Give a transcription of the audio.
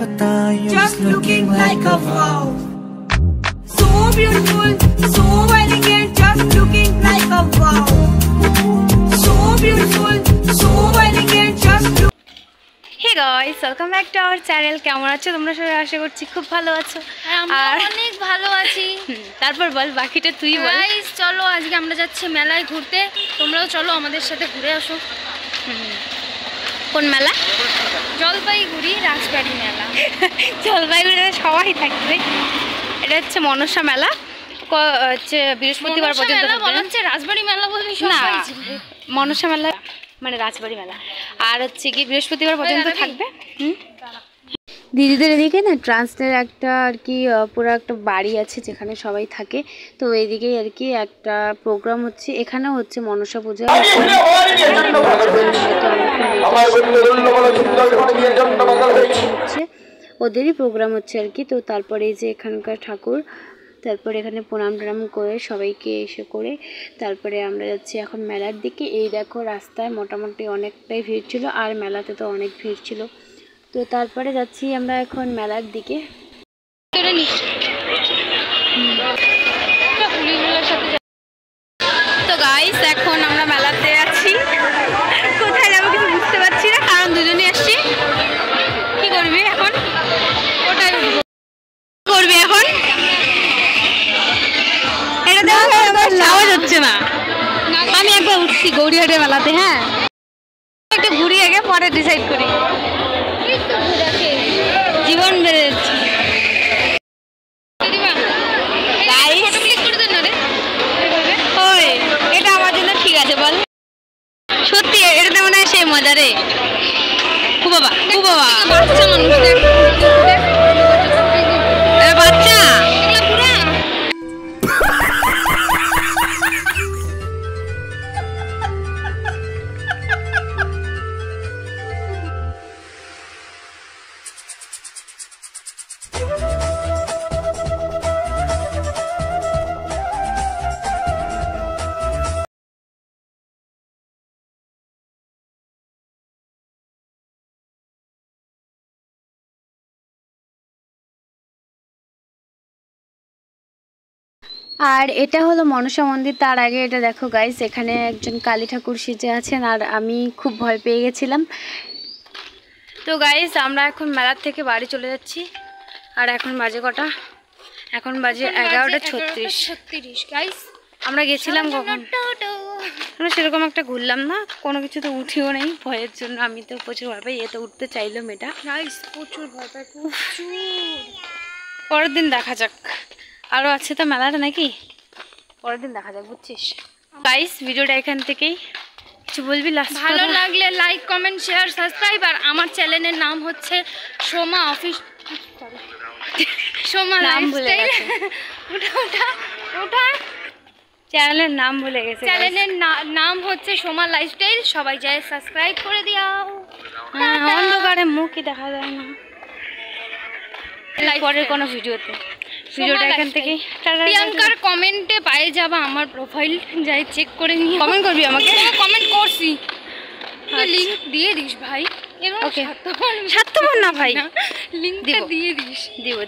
Just looking like a wow. So beautiful, so elegant, just looking like a wow. So beautiful, so elegant, just look. Hey guys, welcome back to our channel. কেমন আছো তোমরা সবাই? আশা করছি খুব ভালো আছো। আর অনেক ভালো আছি। তারপর বল বাকিটা তুই বল। গাইস চলো আজকে আমরা যাচ্ছি মেলায় ঘুরতে। তোমরাও চলো আমাদের সাথে ঘুরে আসো। কোন মেলা? জলপাইগুড়ি রাজবাড়ি মেলা। জলপাইগুড়িতে সবাই থাকবে। এটা হচ্ছে মনসা মেলা। হচ্ছে বৃহস্পতিবার পর্যন্ত মেলা বলা হচ্ছে, রাজবাড়ি মেলা বলবি সবাই চিনবে। মনসা মেলা মানে রাজবাড়ি মেলা। আর হচ্ছে কি বৃহস্পতিবার পর্যন্ত থাকবে। দিদিদের এদিকে না ট্রান্সলের একটা আর কি পুরো একটা বাড়ি আছে যেখানে সবাই থাকে। তো এইদিকে আর কি একটা প্রোগ্রাম হচ্ছে, এখানেও হচ্ছে মনসা পূজা হচ্ছে, ওদেরই প্রোগ্রাম হচ্ছে আর কি। তো তারপরে এই যে এখানকার ঠাকুর, তারপরে এখানে প্রণাম টনাম করে সবাইকে এসে করে তারপরে আমরা যাচ্ছি এখন মেলার দিকে। এই দেখো রাস্তায় মোটামুটি অনেকটাই ভিড় ছিল, আর মেলাতে তো অনেক ভিড় ছিল। তো তারপরে যাচ্ছি আমরা এখন মেলার দিকে। তো গাইস এখন আমরা মেলাতে আছি, কোথায় যাবো কিছু বুঝতে পারছি না, কারণ দুজনই আসছি। কি করবি এখন? ওটাই করবি এখন? এটা দেখো আওয়াজ হচ্ছে না। আমি একবার উঠছি গৌরীহাটের মেলাতে। হ্যাঁ একটু ঘুরি আগে, পরে ডিসাইড করি। জীবন বেড়ে যাচ্ছে। এটা আমার জন্য ঠিক আছে বল। সত্যি এটাতে মনে হয় সেই মজা রে। ও বাবা ও বাবা, বাচ্চা মানুষদের বাচ্চা আর এটা হলো মনসা মন্দির। তার আগে এটা দেখো গাইস, এখানে একজন কালী ঠাকুর সেজে আছেন, আর আমি খুব ভয় পেয়ে গেছিলাম। তো গাইস আমরা এখন মেলার থেকে বাড়ি চলে যাচ্ছি। আর এখন বাজে কটা? এখন বাজে 11:36 গাইস। আমরা গেছিলাম কখন? আমরা সেরকম একটা ঘুরলাম না, কোনো কিছু তো উঠিও নেই ভয়ের জন্য। আমি তো প্রচুর ভয় পাই, এতে উঠতে চাইলো মেয়েটা। গাইস প্রচুর ভয় পাই, প্রচুর। পরের দিন দেখা যাক, আরও আছে তো মেলাটা নাকি, পরের দিন দেখা যাক, বুঝছিস? গাইস ভিডিওটা এখান থেকেই, কিছু বলবি লাস্ট? ভালো লাগলে লাইক কমেন্ট শেয়ার সাবস্ক্রাইব। আর আমার চ্যানেলের নাম হচ্ছে সোমা অফিস, সোমা লাইফস্টাইল। ওটা চ্যানেলের নাম ভুলে গেছে। চ্যানেলের নাম হচ্ছে সোমা লাইফস্টাইল, সবাই যায় সাবস্ক্রাইব করে দিও। হ্যাঁ অন্ধকারে মুখই দেখা যায় না। পরের কোনো ভিডিওতে, ভিডিওটা এখান থেকে। প্রিয়াঙ্কার কমেন্টে পায়ে যাবা আমার প্রোফাইল, যাই চেক করে নিয়ে কমেন্ট করবি আমাকে। কমেন্ট করছি, লিংক দিয়ে দিস ভাই। ওকে স্বার্থপর না ভাই, লিংকটা দিয়ে দিস। দেবো